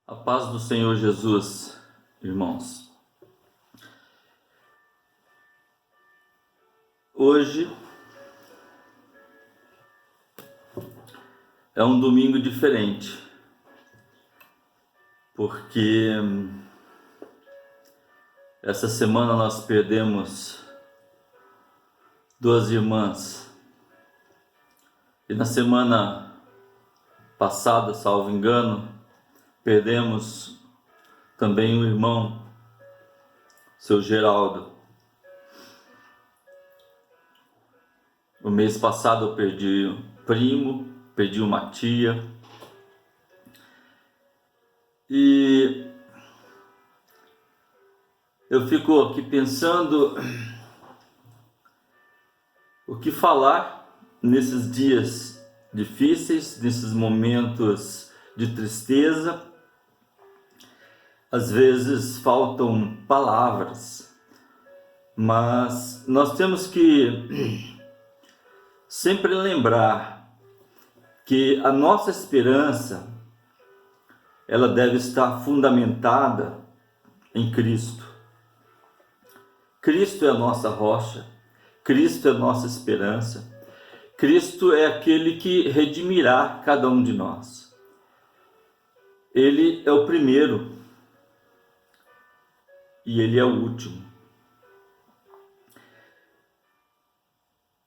A paz do Senhor Jesus, irmãos. Hoje é um domingo diferente, porque essa semana nós perdemos duas irmãs, e na semana passada, salvo engano, perdemos também um irmão, seu Geraldo. No mês passado eu perdi um primo, perdi uma tia. E eu fico aqui pensando o que falar nesses dias difíceis, nesses momentos de tristeza. Às vezes faltam palavras, mas nós temos que sempre lembrar que a nossa esperança, ela deve estar fundamentada em Cristo. Cristo é a nossa rocha, Cristo é a nossa esperança, Cristo é aquele que redimirá cada um de nós. Ele é o primeiro e Ele é o último.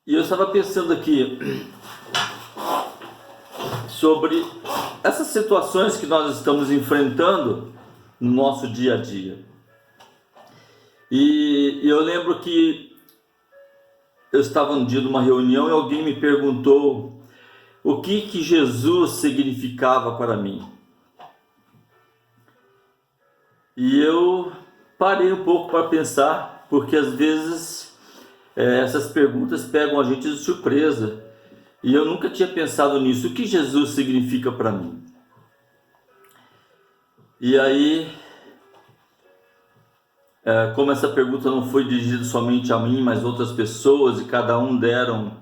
E eu estava pensando aqui sobre essas situações que nós estamos enfrentando no nosso dia a dia. E eu lembro que eu estava um dia numa reunião e alguém me perguntou o que Jesus significava para mim. E eu parei um pouco para pensar, porque às vezes essas perguntas pegam a gente de surpresa. E eu nunca tinha pensado nisso. O que Jesus significa para mim? E aí, como essa pergunta não foi dirigida somente a mim, mas outras pessoas, e cada um deram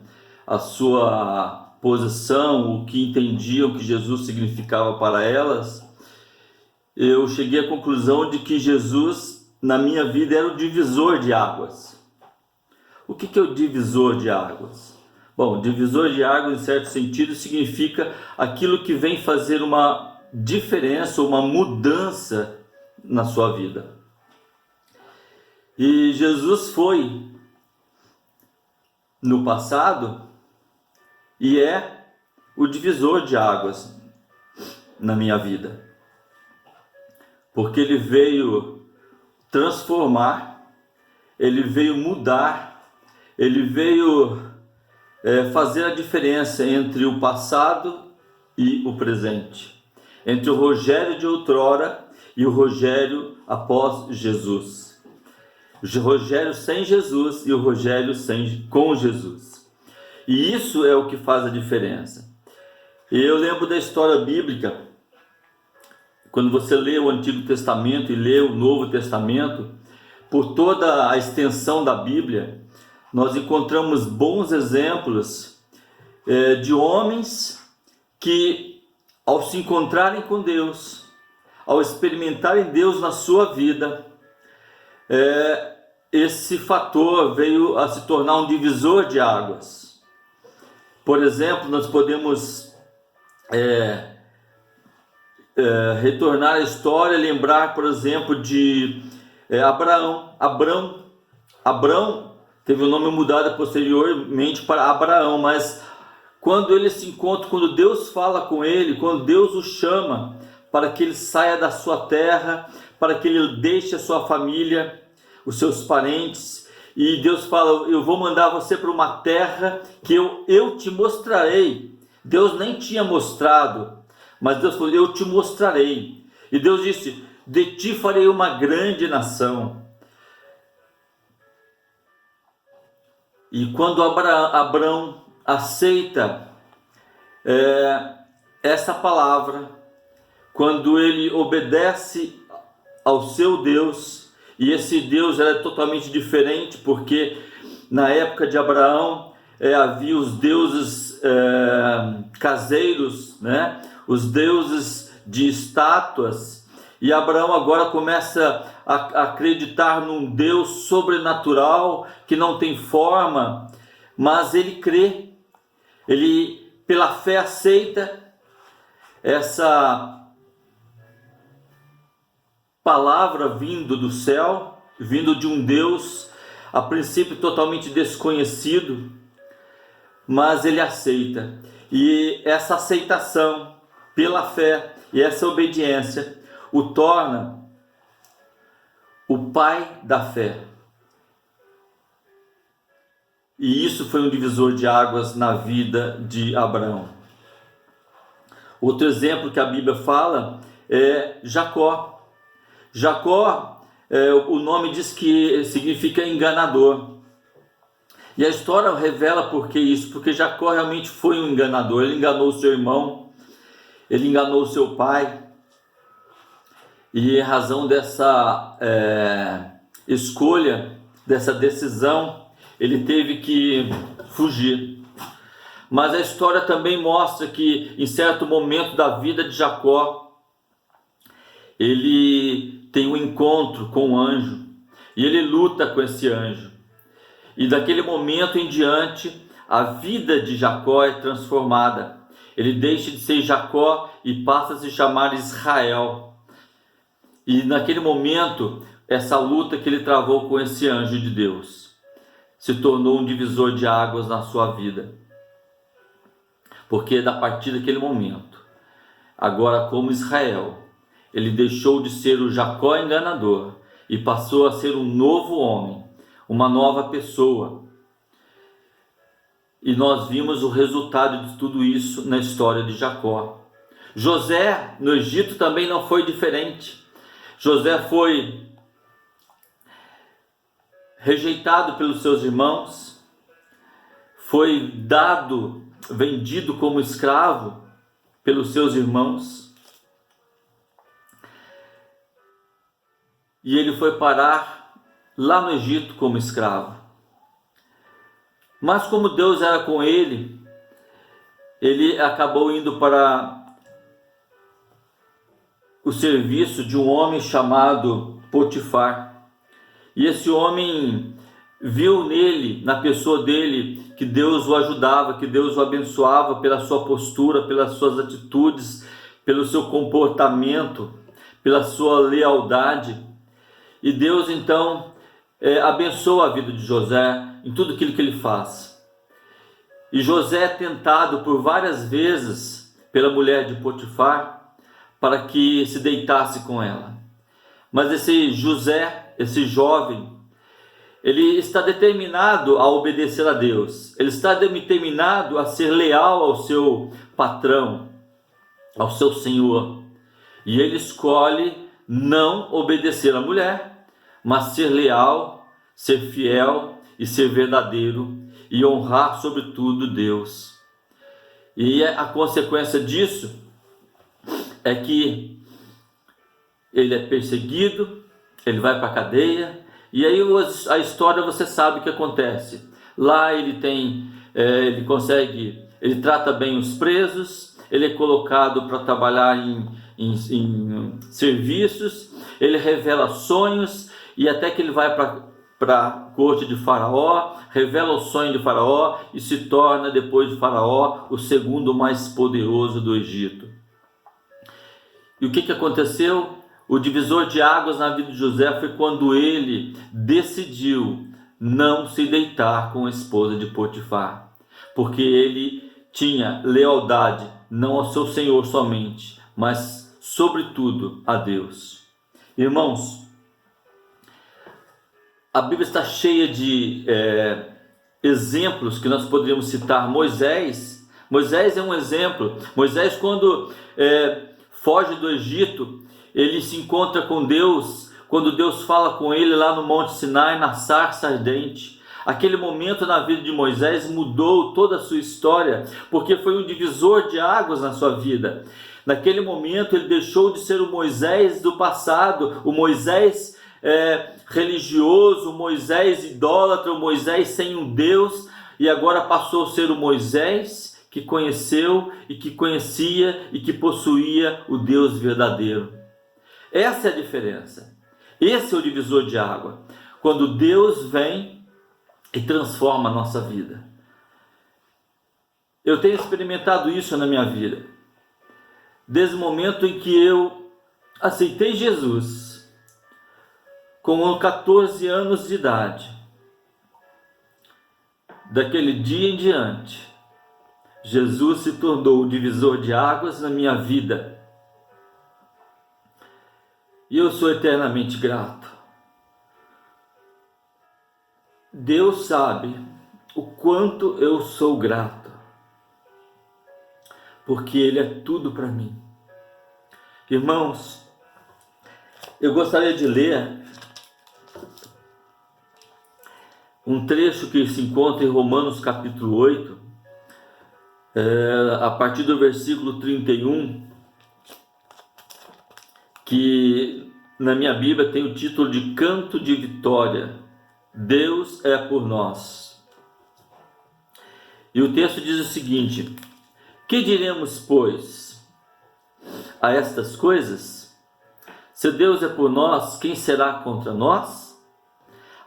a sua posição, o que entendiam que Jesus significava para elas, eu cheguei à conclusão de que Jesus, na minha vida, era o divisor de águas. O que é o divisor de águas? Bom, divisor de águas, em certo sentido, significa aquilo que vem fazer uma diferença, uma mudança na sua vida. E Jesus foi no passado e é o divisor de águas na minha vida. Porque Ele veio transformar, Ele veio mudar, Ele veio fazer a diferença entre o passado e o presente, entre o Rogério de outrora e o Rogério após Jesus, o Rogério sem Jesus e o Rogério com Jesus. E isso é o que faz a diferença. E eu lembro da história bíblica. Quando você lê o Antigo Testamento e lê o Novo Testamento, por toda a extensão da Bíblia, nós encontramos bons exemplos de homens que, ao se encontrarem com Deus, ao experimentarem Deus na sua vida, esse fator veio a se tornar um divisor de águas. Por exemplo, nós podemos retornar à história, lembrar, por exemplo, de Abraão. Abraão teve o nome mudado posteriormente para Abraão, mas quando ele se encontra, quando Deus fala com ele, quando Deus o chama para que ele saia da sua terra, para que ele deixe a sua família, os seus parentes, e Deus fala: eu vou mandar você para uma terra que eu te mostrarei. Deus nem tinha mostrado, mas Deus falou: eu te mostrarei. E Deus disse: de ti farei uma grande nação. E quando Abraão aceita essa palavra, quando ele obedece ao seu Deus, e esse Deus era totalmente diferente, porque na época de Abraão havia os deuses caseiros, né? Os deuses de estátuas, E Abraão agora começa a acreditar num Deus sobrenatural que não tem forma, mas ele crê, ele pela fé aceita essa palavra vindo do céu, vindo de um Deus a princípio totalmente desconhecido, mas ele aceita. E essa aceitação pela fé e essa obediência o torna o pai da fé. E isso foi um divisor de águas na vida de Abraão. Outro exemplo que a Bíblia fala é Jacó. Jacó, o nome diz que significa enganador. E a história revela por que isso, porque Jacó realmente foi um enganador. Ele enganou seu irmão, ele enganou seu pai. E em razão dessa escolha, dessa decisão, ele teve que fugir. Mas a história também mostra que em certo momento da vida de Jacó, ele tem um encontro com um anjo e ele luta com esse anjo. E daquele momento em diante, a vida de Jacó é transformada. Ele deixa de ser Jacó e passa a se chamar Israel. E naquele momento, essa luta que ele travou com esse anjo de Deus se tornou um divisor de águas na sua vida. Porque a partir daquele momento, agora como Israel, ele deixou de ser o Jacó enganador e passou a ser um novo homem, uma nova pessoa. E nós vimos o resultado de tudo isso na história de Jacó. José, no Egito, também não foi diferente. José foi rejeitado pelos seus irmãos, foi vendido como escravo pelos seus irmãos, e ele foi parar lá no Egito como escravo. Mas como Deus era com ele, ele acabou indo para o serviço de um homem chamado Potifar. E esse homem viu nele, na pessoa dele, que Deus o ajudava, que Deus o abençoava pela sua postura, pelas suas atitudes, pelo seu comportamento, pela sua lealdade. E Deus então abençoa a vida de José em tudo aquilo que ele faz. E José é tentado por várias vezes pela mulher de Potifar para que se deitasse com ela. Mas esse José, esse jovem, ele está determinado a obedecer a Deus. Ele está determinado a ser leal ao seu patrão, ao seu senhor. E ele escolhe não obedecer a mulher, mas ser leal, ser fiel e ser verdadeiro e honrar sobretudo Deus. E a consequência disso é que ele é perseguido, ele vai para a cadeia, e aí a história você sabe o que acontece. Lá ele trata bem os presos, ele é colocado para trabalhar em serviços, ele revela sonhos, e até que ele vai para a corte de Faraó, revela o sonho de Faraó e se torna, depois de Faraó, o segundo mais poderoso do Egito. E o que aconteceu? O divisor de águas na vida de José foi quando ele decidiu não se deitar com a esposa de Potifar, porque ele tinha lealdade não ao seu senhor somente, mas sobretudo a Deus. Irmãos, a Bíblia está cheia de exemplos que nós poderíamos citar. Moisés é um exemplo. Moisés, quando foge do Egito, ele se encontra com Deus, quando Deus fala com ele lá no Monte Sinai, na sarça ardente. Aquele momento na vida de Moisés mudou toda a sua história, porque foi um divisor de águas na sua vida. Naquele momento ele deixou de ser o Moisés do passado, o Moisés religioso, o Moisés idólatra, o Moisés sem um Deus, e agora passou a ser o Moisés que conheceu e que conhecia e que possuía o Deus verdadeiro. Essa é a diferença. Esse é o divisor de água. Quando Deus vem e transforma a nossa vida. Eu tenho experimentado isso na minha vida. Desde o momento em que eu aceitei Jesus, com 14 anos de idade, daquele dia em diante, Jesus se tornou o divisor de águas na minha vida. E eu sou eternamente grato. Deus sabe o quanto eu sou grato, porque Ele é tudo para mim. Irmãos, eu gostaria de ler um trecho que se encontra em Romanos capítulo 8, a partir do versículo 31, que na minha Bíblia tem o título de Canto de Vitória. Deus é por nós. E o texto diz o seguinte: que diremos, pois, a estas coisas? Se Deus é por nós, quem será contra nós?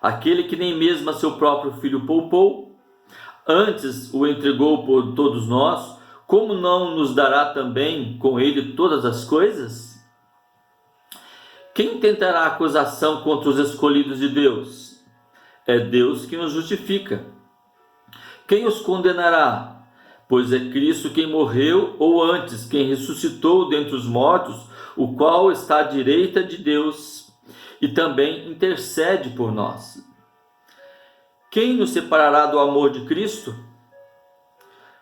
Aquele que nem mesmo a seu próprio filho poupou, antes o entregou por todos nós, como não nos dará também com ele todas as coisas? Quem tentará acusação contra os escolhidos de Deus? É Deus que nos justifica. Quem os condenará? Pois é Cristo quem morreu, ou antes, quem ressuscitou dentre os mortos, o qual está à direita de Deus e também intercede por nós. Quem nos separará do amor de Cristo?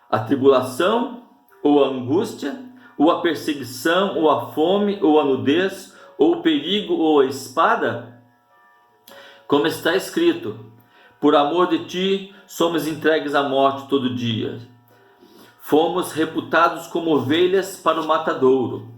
A tribulação, ou a angústia, ou a perseguição, ou a fome, ou a nudez, ou o perigo, ou a espada? Como está escrito: por amor de ti somos entregues à morte todo dia. Fomos reputados como ovelhas para o matadouro.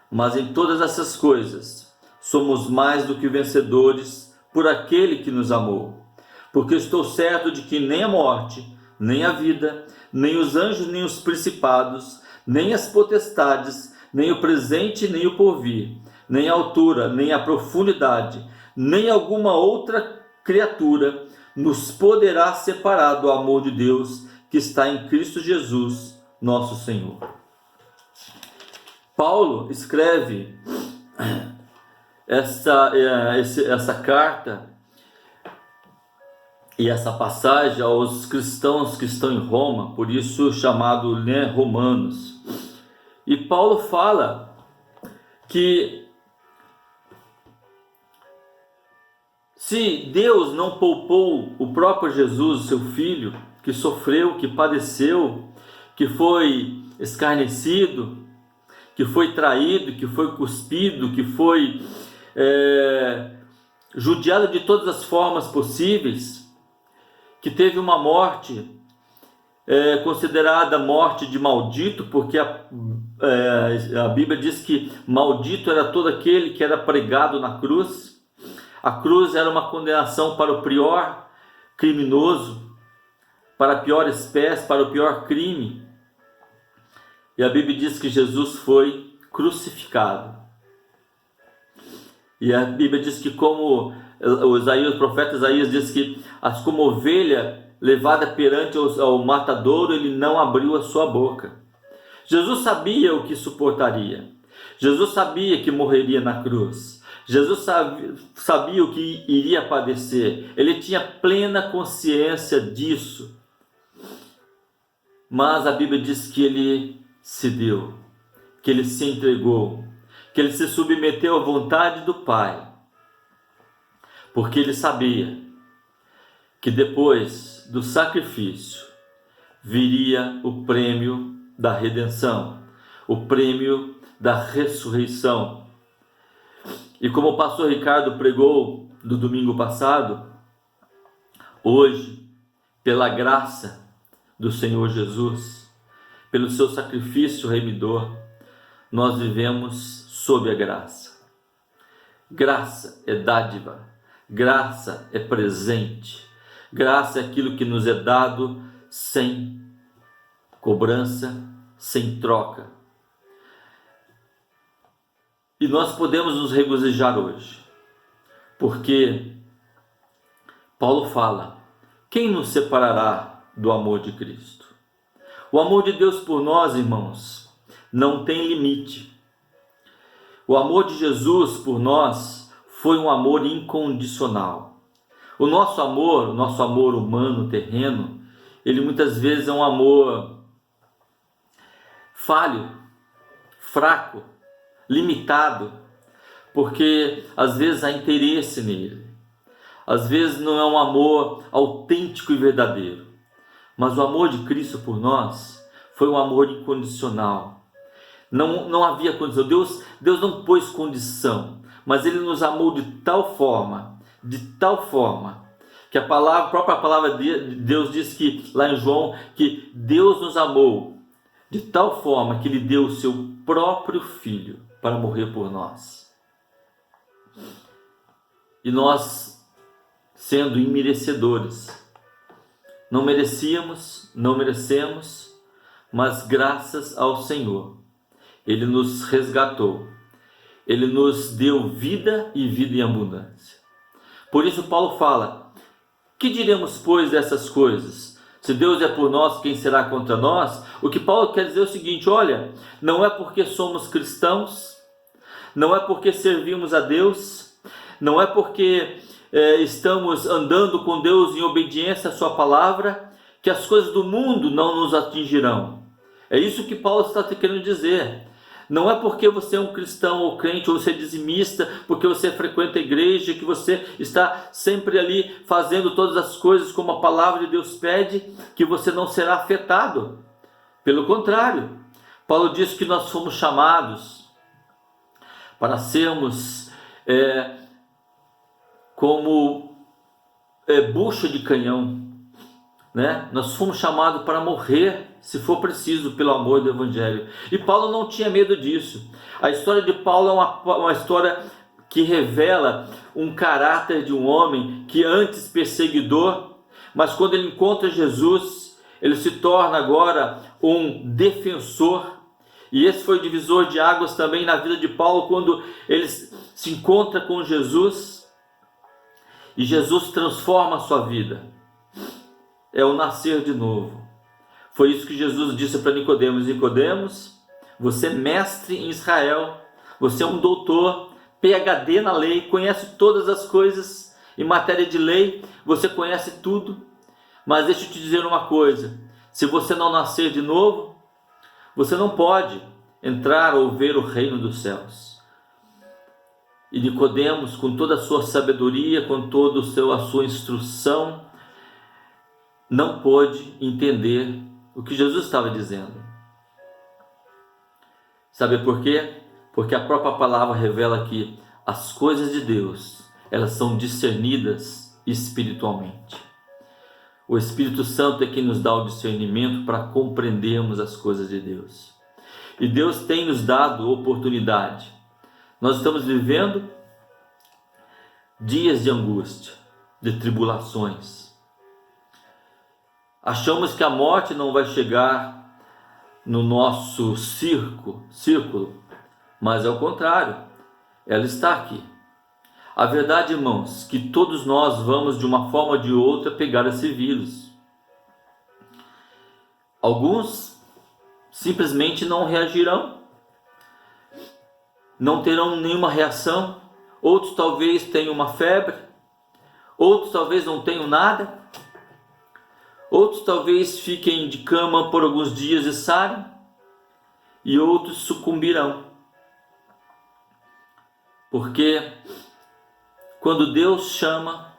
Mas em todas essas coisas somos mais do que vencedores por aquele que nos amou. Porque estou certo de que nem a morte, nem a vida, nem os anjos, nem os principados, nem as potestades, nem o presente, nem o porvir, nem a altura, nem a profundidade, nem alguma outra criatura nos poderá separar do amor de Deus que está em Cristo Jesus, nosso Senhor. Paulo escreve essa carta e essa passagem aos cristãos que estão em Roma, por isso chamado, Romanos. E Paulo fala que se Deus não poupou o próprio Jesus, seu filho, que sofreu, que padeceu, que foi escarnecido, que foi traído, que foi cuspido, que foi judiado de todas as formas possíveis, que teve uma morte considerada morte de maldito, porque a Bíblia diz que maldito era todo aquele que era pregado na cruz. A cruz era uma condenação para o pior criminoso, para a pior espécie, para o pior crime. E a Bíblia diz que Jesus foi crucificado. E a Bíblia diz que como o profeta Isaías diz que como ovelha levada perante ao matadouro, ele não abriu a sua boca. Jesus sabia o que suportaria. Jesus sabia que morreria na cruz. Jesus sabia o que iria padecer. Ele tinha plena consciência disso. Mas a Bíblia diz que ele se deu, que ele se entregou, que ele se submeteu à vontade do Pai, porque ele sabia que depois do sacrifício viria o prêmio da redenção, o prêmio da ressurreição. E como o pastor Ricardo pregou no domingo passado, hoje, pela graça do Senhor Jesus, pelo seu sacrifício remidor, nós vivemos sob a graça. Graça é dádiva, graça é presente, graça é aquilo que nos é dado sem cobrança, sem troca. E nós podemos nos regozijar hoje, porque Paulo fala: quem nos separará do amor de Cristo? O amor de Deus por nós, irmãos, não tem limite. O amor de Jesus por nós foi um amor incondicional. O nosso amor humano, terreno, ele muitas vezes é um amor falho, fraco, limitado, porque às vezes há interesse nele. Às vezes não é um amor autêntico e verdadeiro. Mas o amor de Cristo por nós foi um amor incondicional. Não havia condição. Deus não pôs condição, mas Ele nos amou de tal forma, que a própria palavra de Deus diz que, lá em João, que Deus nos amou de tal forma que Ele deu o seu próprio Filho para morrer por nós. E nós, sendo imerecedores, não merecemos, mas graças ao Senhor, Ele nos resgatou, Ele nos deu vida e vida em abundância. Por isso Paulo fala: que diremos, pois, dessas coisas? Se Deus é por nós, quem será contra nós? O que Paulo quer dizer é o seguinte: olha, não é porque somos cristãos, não é porque servimos a Deus, não é porque estamos andando com Deus em obediência à sua palavra, que as coisas do mundo não nos atingirão. É isso que Paulo está querendo dizer. Não é porque você é um cristão ou crente, ou você é dizimista, porque você frequenta a igreja, que você está sempre ali fazendo todas as coisas como a palavra de Deus pede, que você não será afetado. Pelo contrário, Paulo diz que nós fomos chamados para sermos como bucha de canhão, né? Nós fomos chamados para morrer, se for preciso, pelo amor do Evangelho. E Paulo não tinha medo disso. A história de Paulo é uma história que revela um caráter de um homem que antes perseguidor, mas quando ele encontra Jesus, ele se torna agora um defensor. E esse foi o divisor de águas também na vida de Paulo, quando ele se encontra com Jesus e Jesus transforma a sua vida. É o nascer de novo. Foi isso que Jesus disse para Nicodemos: Nicodemos, você é mestre em Israel, você é um doutor, PhD na lei, conhece todas as coisas em matéria de lei, você conhece tudo, mas deixa eu te dizer uma coisa: se você não nascer de novo, você não pode entrar ou ver o reino dos céus. E Nicodemos, com toda a sua sabedoria, com toda a sua instrução, não pôde entender o que Jesus estava dizendo. Sabe por quê? Porque a própria palavra revela que as coisas de Deus, elas são discernidas espiritualmente. O Espírito Santo é quem nos dá o discernimento para compreendermos as coisas de Deus. E Deus tem nos dado oportunidade. Nós estamos vivendo dias de angústia, de tribulações. Achamos que a morte não vai chegar no nosso círculo, mas é o contrário, ela está aqui. A verdade, irmãos, que todos nós vamos de uma forma ou de outra pegar esse vírus. Alguns simplesmente não reagirão, não terão nenhuma reação, outros talvez tenham uma febre, outros talvez não tenham nada. Outros talvez fiquem de cama por alguns dias e sarem, e outros sucumbirão. Porque quando Deus chama,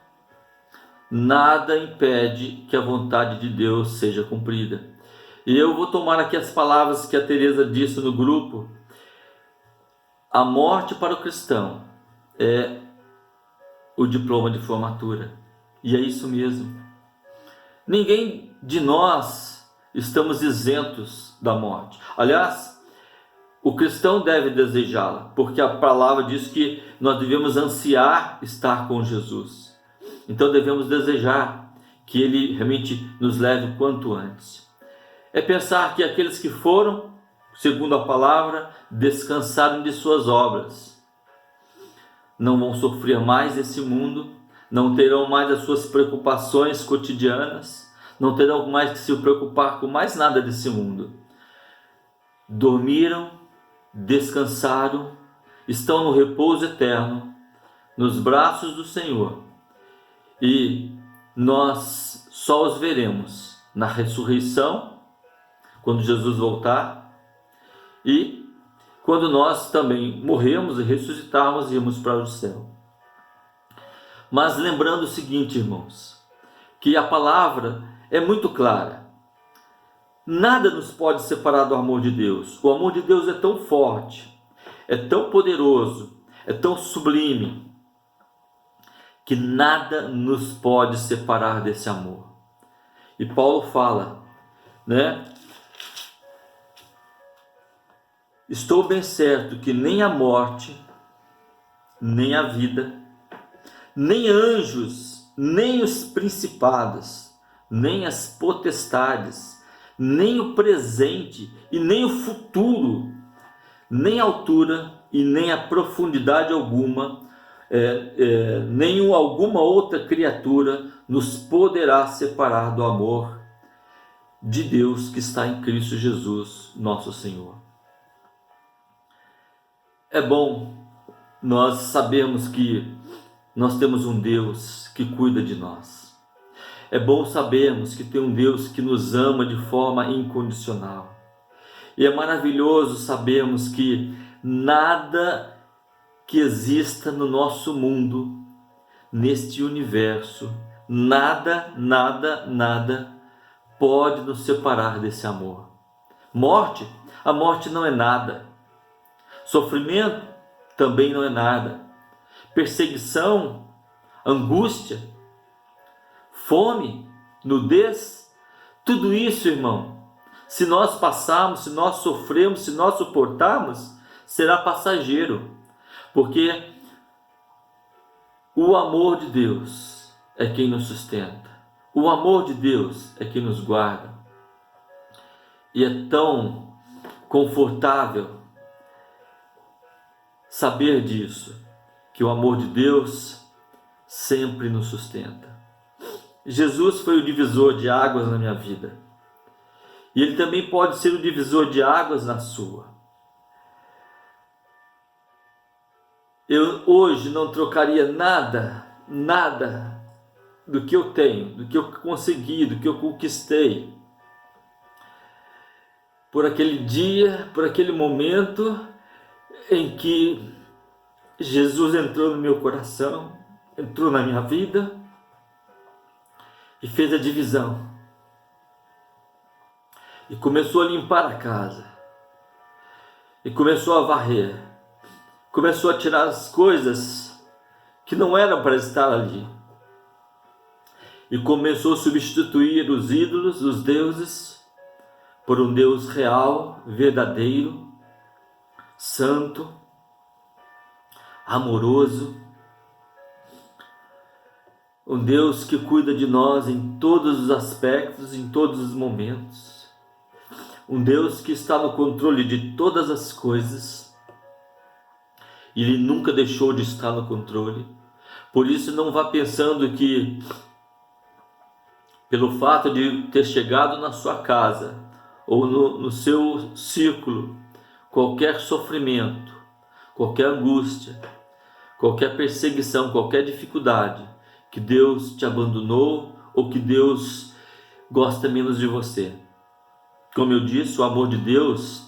nada impede que a vontade de Deus seja cumprida. E eu vou tomar aqui as palavras que a Teresa disse no grupo: a morte para o cristão é o diploma de formatura. E é isso mesmo. Ninguém de nós estamos isentos da morte. Aliás, o cristão deve desejá-la, porque a palavra diz que nós devemos ansiar estar com Jesus. Então devemos desejar que Ele realmente nos leve o quanto antes. É pensar que aqueles que foram, segundo a palavra, descansaram de suas obras. não vão sofrer mais esse mundo, não terão mais as suas preocupações cotidianas, não terão mais que se preocupar com mais nada desse mundo. Dormiram, descansaram, estão no repouso eterno, nos braços do Senhor, e nós só os veremos na ressurreição, quando Jesus voltar, e quando nós também morremos e ressuscitarmos e irmos para o céu. Mas lembrando o seguinte, irmãos, que a palavra é muito clara. Nada nos pode separar do amor de Deus. O amor de Deus é tão forte, é tão poderoso, é tão sublime, que nada nos pode separar desse amor. E Paulo fala, né? Estou bem certo que nem a morte, nem a vida, nem anjos, nem os principados, nem as potestades, nem o presente e nem o futuro, nem a altura e nem a profundidade alguma, nem alguma outra criatura nos poderá separar do amor de Deus que está em Cristo Jesus, nosso Senhor. É bom nós sabermos que nós temos um Deus que cuida de nós. É bom sabermos que tem um Deus que nos ama de forma incondicional. E é maravilhoso sabermos que nada que exista no nosso mundo, neste universo, nada pode nos separar desse amor. Morte, a morte não é nada. Sofrimento também não é nada. Perseguição, angústia, fome, nudez, tudo isso, irmão, se nós passarmos, se nós sofremos, se nós suportarmos, será passageiro, porque o amor de Deus é quem nos sustenta, o amor de Deus é quem nos guarda, e é tão confortável saber disso, que o amor de Deus sempre nos sustenta. Jesus foi o divisor de águas na minha vida. E Ele também pode ser o divisor de águas na sua. Eu hoje não trocaria nada do que eu tenho, do que eu consegui, do que eu conquistei, por aquele dia, por aquele momento em que Jesus entrou no meu coração, entrou na minha vida e fez a divisão. E começou a limpar a casa. E começou a varrer. Começou a tirar as coisas que não eram para estar ali. E começou a substituir os ídolos, os deuses, por um Deus real, verdadeiro, santo, amoroso, um Deus que cuida de nós em todos os aspectos, em todos os momentos, um Deus que está no controle de todas as coisas, e Ele nunca deixou de estar no controle. Por isso não vá pensando que pelo fato de ter chegado na sua casa ou no seu círculo qualquer sofrimento, qualquer angústia, qualquer perseguição, qualquer dificuldade, que Deus te abandonou ou que Deus gosta menos de você. Como eu disse, o amor de Deus,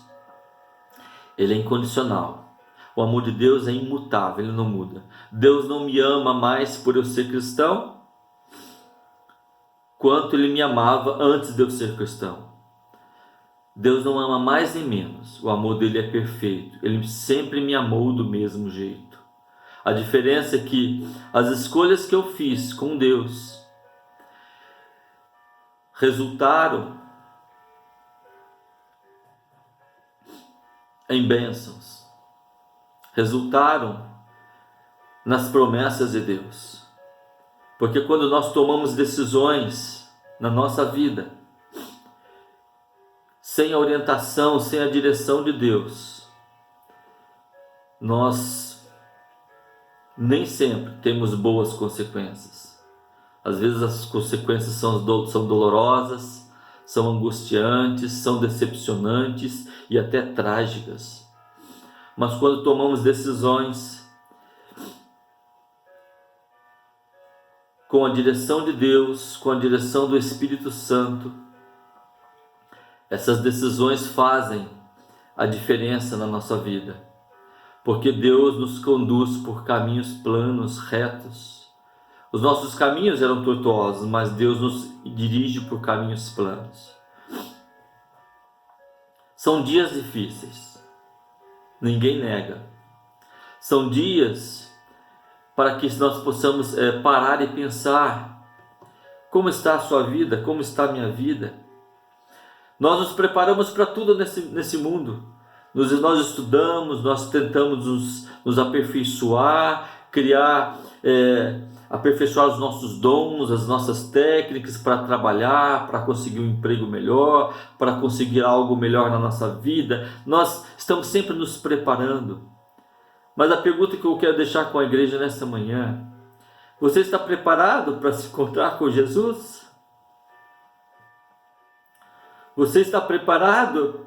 ele é incondicional. O amor de Deus é imutável, ele não muda. Deus não me ama mais por eu ser cristão, quanto ele me amava antes de eu ser cristão. Deus não ama mais nem menos. O amor dele é perfeito. Ele sempre me amou do mesmo jeito. A diferença é que as escolhas que eu fiz com Deus resultaram em bênçãos, resultaram nas promessas de Deus. Porque quando nós tomamos decisões na nossa vida, sem a orientação, sem a direção de Deus, nós nem sempre temos boas consequências. Às vezes as consequências são dolorosas, são angustiantes, são decepcionantes e até trágicas. Mas quando tomamos decisões com a direção de Deus, com a direção do Espírito Santo, essas decisões fazem a diferença na nossa vida, porque Deus nos conduz por caminhos planos, retos. Os nossos caminhos eram tortuosos, mas Deus nos dirige por caminhos planos. São dias difíceis, ninguém nega. São dias para que nós possamos parar e pensar: como está a sua vida? Como está a minha vida? Nós nos preparamos para tudo nesse mundo. Nós estudamos, nós tentamos nos aperfeiçoar, aperfeiçoar os nossos dons, as nossas técnicas para trabalhar, para conseguir um emprego melhor, para conseguir algo melhor na nossa vida. Nós estamos sempre nos preparando. Mas a pergunta que eu quero deixar com a igreja nessa manhã: você está preparado para se encontrar com Jesus? Você está preparado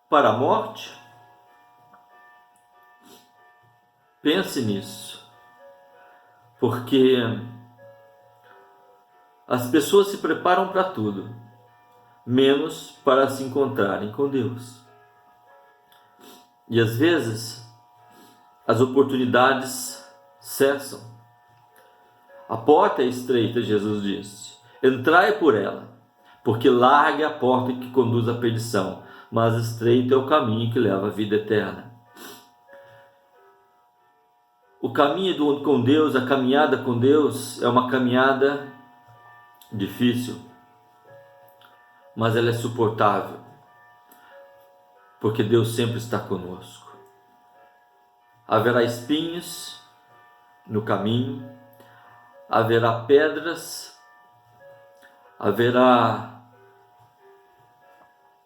para a morte? Pense nisso, porque as pessoas se preparam para tudo, menos para se encontrarem com Deus. E às vezes as oportunidades cessam. A porta é estreita, Jesus disse, entrai por ela, porque larga é a porta que conduz à perdição, mas estreito é o caminho que leva à vida eterna. O caminho com Deus, a caminhada com Deus é uma caminhada difícil, mas ela é suportável, porque Deus sempre está conosco. Haverá espinhos no caminho, haverá pedras, haverá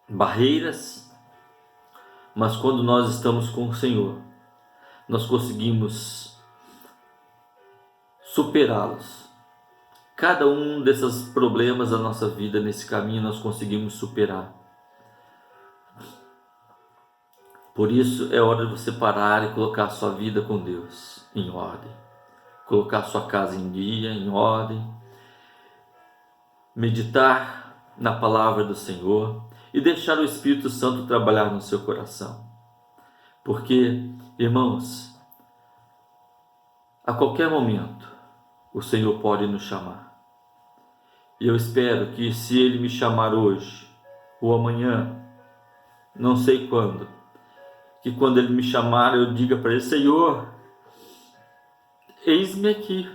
barreiras, mas quando nós estamos com o Senhor, nós conseguimos superá-los. Cada um desses problemas da nossa vida, nesse caminho, nós conseguimos superar. Por isso é hora de você parar e colocar a sua vida com Deus em ordem. Colocar a sua casa em dia, em ordem. Meditar na palavra do Senhor e deixar o Espírito Santo trabalhar no seu coração. Porque, irmãos, a qualquer momento o Senhor pode nos chamar. E eu espero que, se Ele me chamar hoje ou amanhã, não sei quando, que quando Ele me chamar eu diga para Ele: Senhor, eis-me aqui,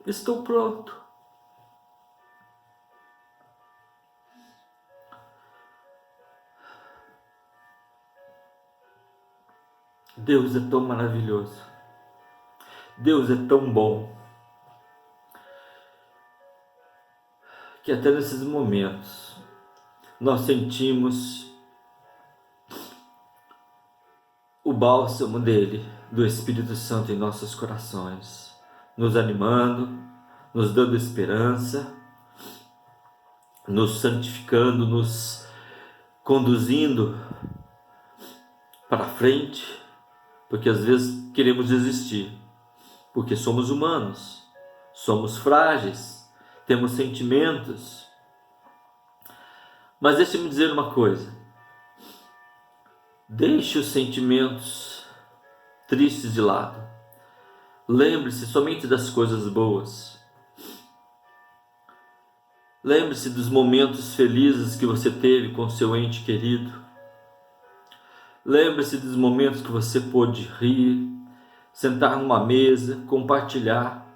estou pronto. Deus é tão maravilhoso, Deus é tão bom, que até nesses momentos nós sentimos o bálsamo dele, do Espírito Santo em nossos corações, nos animando, nos dando esperança, nos santificando, nos conduzindo para frente, porque às vezes queremos desistir, porque somos humanos, somos frágeis, temos sentimentos. Mas deixe-me dizer uma coisa: deixe os sentimentos tristes de lado. Lembre-se somente das coisas boas. Lembre-se dos momentos felizes que você teve com seu ente querido. Lembre-se dos momentos que você pôde rir, sentar numa mesa, compartilhar.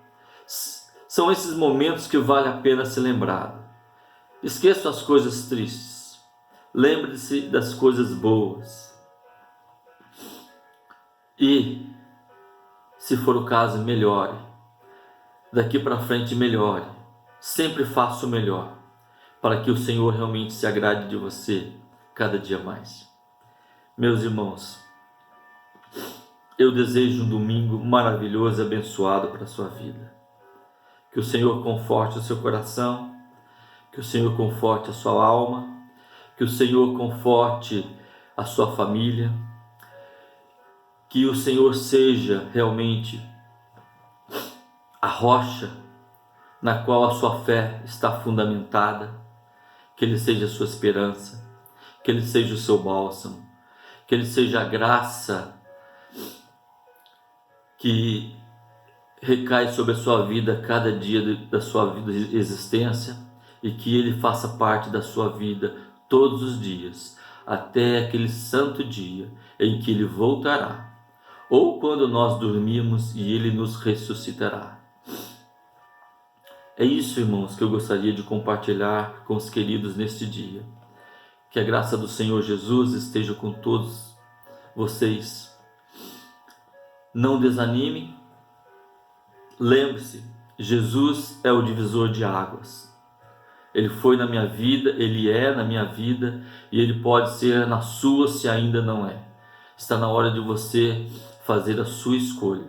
São esses momentos que vale a pena ser lembrado. Esqueça as coisas tristes. Lembre-se das coisas boas. E, se for o caso, melhore. Daqui para frente, melhore. Sempre faça o melhor, para que o Senhor realmente se agrade de você cada dia mais. Meus irmãos, eu desejo um domingo maravilhoso e abençoado para a sua vida. Que o Senhor conforte o seu coração, que o Senhor conforte a sua alma, que o Senhor conforte a sua família, que o Senhor seja realmente a rocha na qual a sua fé está fundamentada, que Ele seja a sua esperança, que Ele seja o seu bálsamo, que Ele seja a graça que recai sobre a sua vida cada dia da sua vida de existência, e que Ele faça parte da sua vida todos os dias, até aquele santo dia em que Ele voltará, ou quando nós dormirmos e Ele nos ressuscitará. É isso, irmãos, que eu gostaria de compartilhar com os queridos neste dia. Que a graça do Senhor Jesus esteja com todos vocês. Não desanime. Lembre-se, Jesus é o divisor de águas. Ele foi na minha vida, Ele é na minha vida, e Ele pode ser na sua se ainda não é. Está na hora de você fazer a sua escolha.